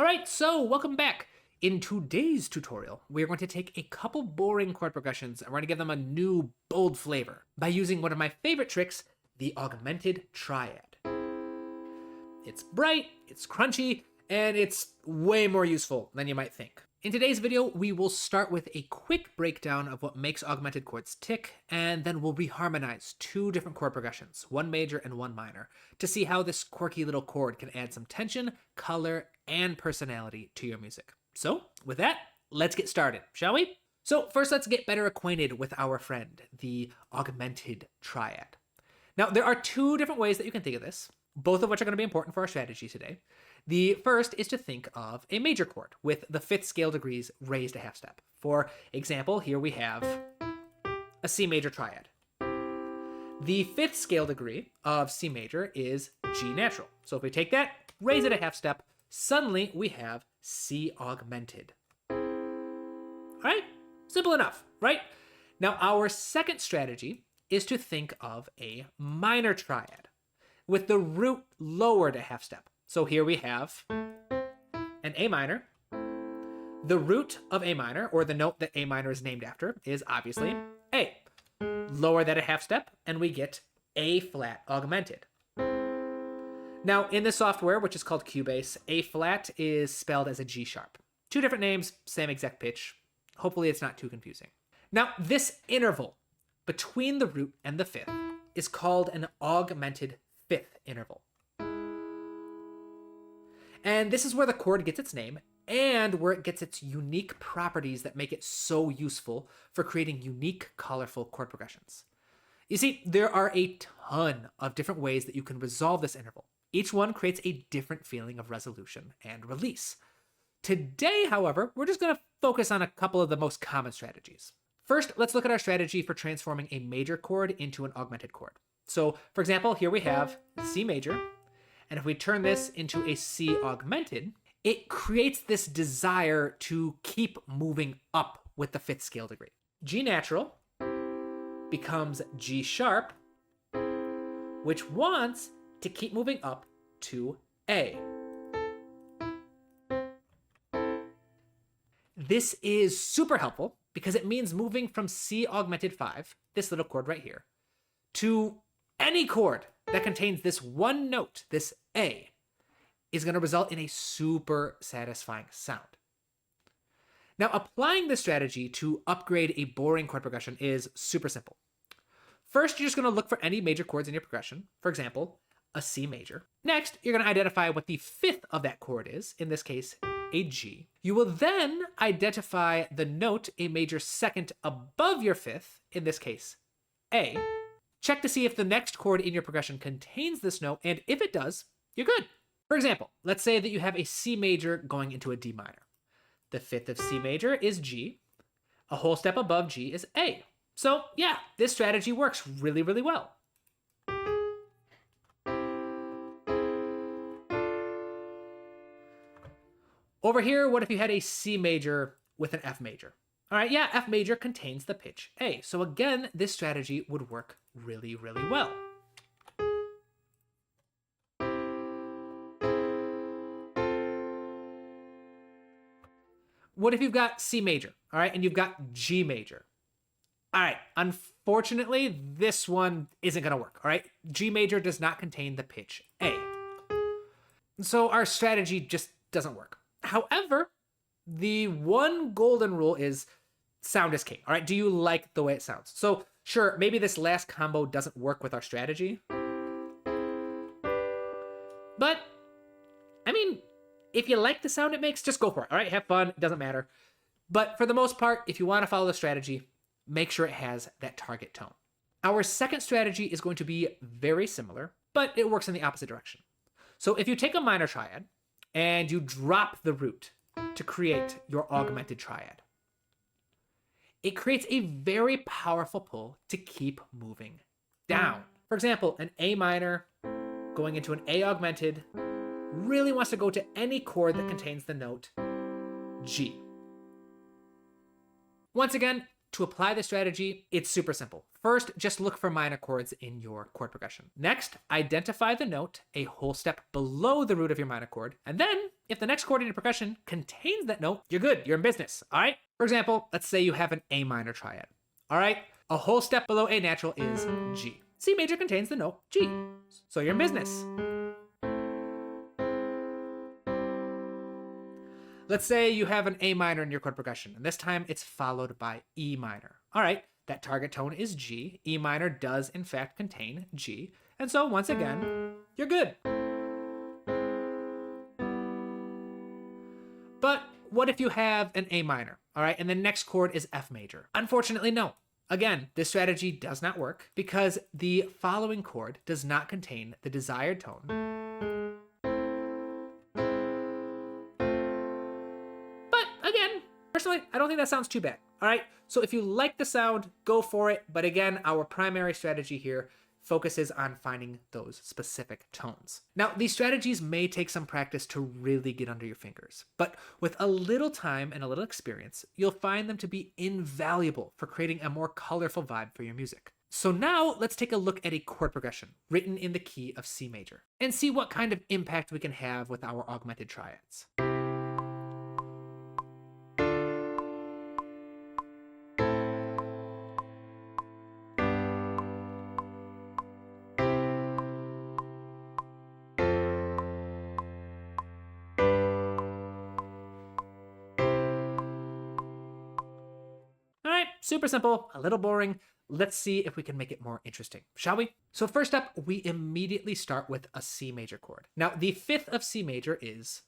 Alright, so welcome back. In today's tutorial, we're going to take a couple boring chord progressions and we're going to give them a new, bold flavor by using one of my favorite tricks, the augmented triad. It's bright, it's crunchy, and it's way more useful than you might think. In today's video, we will start with a quick breakdown of what makes augmented chords tick, and then we'll reharmonize two different chord progressions, one major and one minor, to see how this quirky little chord can add some tension, color, and personality to your music. So, with that, let's get started, shall we? So first, let's get better acquainted with our friend, the augmented triad. Now, there are two different ways that you can think of this, both of which are going to be important for our strategy today. The first is to think of a major chord with the fifth scale degrees raised a half step. For example, here we have a C major triad. The fifth scale degree of C major is G natural. So if we take that, raise it a half step, suddenly we have C augmented. All right, simple enough, right? Now our second strategy is to think of a minor triad with the root lowered a half step. So here we have an A minor. The root of A minor, or the note that A minor is named after, is obviously A. Lower that a half step, and we get A flat augmented. Now, in the software, which is called Cubase, A flat is spelled as a G sharp. Two different names, same exact pitch. Hopefully it's not too confusing. Now, this interval between the root and the fifth is called an augmented fifth interval. And this is where the chord gets its name and where it gets its unique properties that make it so useful for creating unique, colorful chord progressions. You see, there are a ton of different ways that you can resolve this interval. Each one creates a different feeling of resolution and release. Today, however, we're just going to focus on a couple of the most common strategies. First, let's look at our strategy for transforming a major chord into an augmented chord. So, for example, here we have C major. And if we turn this into a C augmented, it creates this desire to keep moving up with the fifth scale degree. G natural becomes G sharp, which wants to keep moving up to A. This is super helpful because it means moving from C augmented 5, this little chord right here, to any chord that contains this one note, this A, is going to result in a super satisfying sound. Now, applying this strategy to upgrade a boring chord progression is super simple. First, you're just going to look for any major chords in your progression. For example, a C major. Next, you're going to identify what the fifth of that chord is, in this case, a G. You will then identify the note a major second above your fifth, in this case, A. Check to see if the next chord in your progression contains this note, and if it does, you're good. For example, let's say that you have a C major going into a D minor. The fifth of C major is G. A whole step above G is A. So yeah, this strategy works really, really well. Over here, what if you had a C major with an F major? All right, yeah, F major contains the pitch A. So again, this strategy would work really, really well. What if you've got C major, all right, and you've got G major? All right, unfortunately, this one isn't gonna work, all right? G major does not contain the pitch A. So our strategy just doesn't work. However, the one golden rule is sound is king, all right? Do you like the way it sounds? So sure, maybe this last combo doesn't work with our strategy. But, I mean, if you like the sound it makes, just go for it, all right? Have fun, it doesn't matter. But for the most part, if you want to follow the strategy, make sure it has that target tone. Our second strategy is going to be very similar, but it works in the opposite direction. So if you take a minor triad and you drop the root to create your augmented triad, it creates a very powerful pull to keep moving down. For example, an A minor going into an A augmented really wants to go to any chord that contains the note G. Once again, to apply the strategy, it's super simple. First, just look for minor chords in your chord progression. Next, identify the note a whole step below the root of your minor chord, and then If the next chord in your percussion contains that note, you're good, you're in business, all right? For example, let's say you have an A minor triad, all right? A whole step below A natural is G. C major contains the note G, so you're in business. Let's say you have an A minor in your chord progression, and this time it's followed by E minor. All right, that target tone is G. E minor does in fact contain G, and so once again, you're good. But what if you have an A minor, all right, and the next chord is F major? Unfortunately, no. Again, this strategy does not work because the following chord does not contain the desired tone. But again, personally, I don't think that sounds too bad, all right? So if you like the sound, go for it. But again, our primary strategy here focuses on finding those specific tones. Now, these strategies may take some practice to really get under your fingers, but with a little time and a little experience, you'll find them to be invaluable for creating a more colorful vibe for your music. So now let's take a look at a chord progression written in the key of C major and see what kind of impact we can have with our augmented triads. Super simple, a little boring. Let's see if we can make it more interesting, shall we? So first up, we immediately start with a C major chord. Now, the fifth of C major is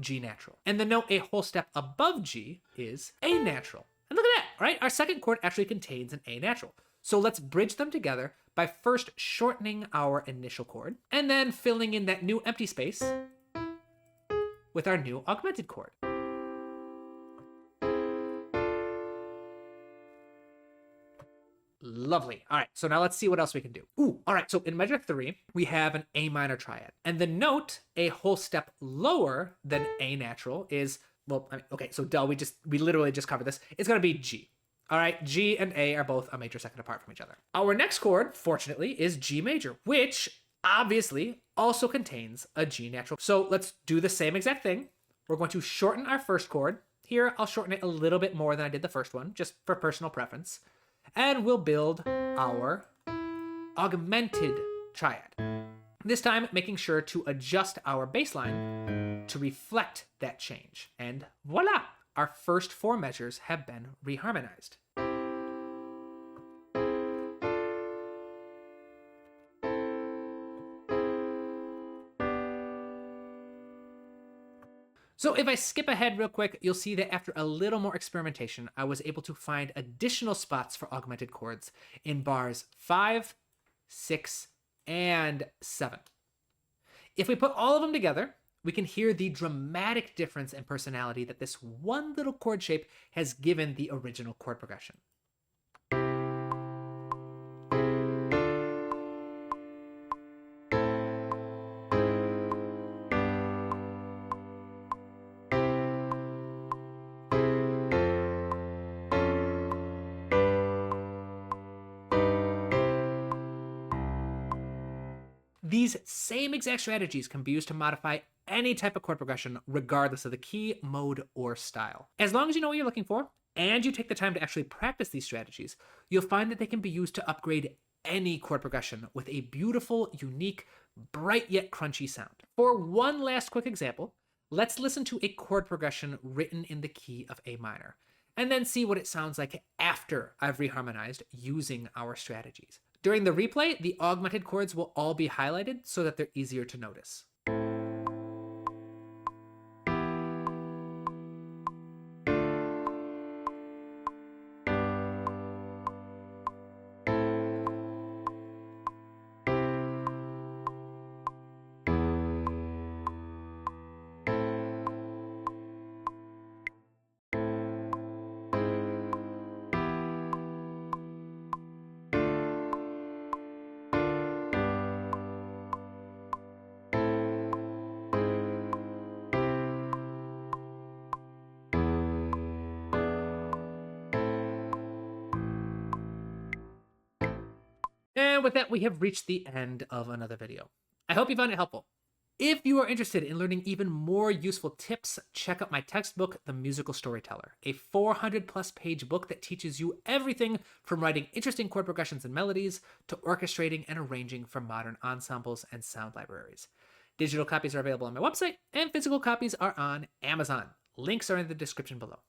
G natural, and the note a whole step above G is A natural. And look at that, right? Our second chord actually contains an A natural. So let's bridge them together by first shortening our initial chord, and then filling in that new empty space with our new augmented chord. Lovely. All right, so now let's see what else we can do. Ooh, all right, so in measure 3, we have an A minor triad. And the note a whole step lower than A natural is, well, okay, so we literally just covered this. It's gonna be G. All right, G and A are both a major second apart from each other. Our next chord, fortunately, is G major, which obviously also contains a G natural. So let's do the same exact thing. We're going to shorten our first chord. Here, I'll shorten it a little bit more than I did the first one, just for personal preference. And we'll build our augmented triad. This time, making sure to adjust our bass line to reflect that change. And voila, our first 4 measures have been reharmonized. So if I skip ahead real quick, you'll see that after a little more experimentation, I was able to find additional spots for augmented chords in bars 5, 6, and 7. If we put all of them together, we can hear the dramatic difference in personality that this one little chord shape has given the original chord progression. These same exact strategies can be used to modify any type of chord progression, regardless of the key, mode, or style. As long as you know what you're looking for, and you take the time to actually practice these strategies, you'll find that they can be used to upgrade any chord progression with a beautiful, unique, bright yet crunchy sound. For one last quick example, let's listen to a chord progression written in the key of A minor, and then see what it sounds like after I've reharmonized using our strategies. During the replay, the augmented chords will all be highlighted so that they're easier to notice. And with that, we have reached the end of another video. I hope you found it helpful. If you are interested in learning even more useful tips, check out my textbook, The Musical Storyteller, a 400+ page book that teaches you everything from writing interesting chord progressions and melodies to orchestrating and arranging for modern ensembles and sound libraries. Digital copies are available on my website, and physical copies are on Amazon. Links are in the description below.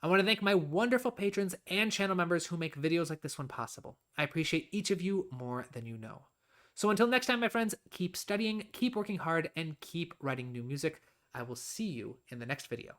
I want to thank my wonderful patrons and channel members who make videos like this one possible. I appreciate each of you more than you know. So until next time, my friends, keep studying, keep working hard, and keep writing new music. I will see you in the next video.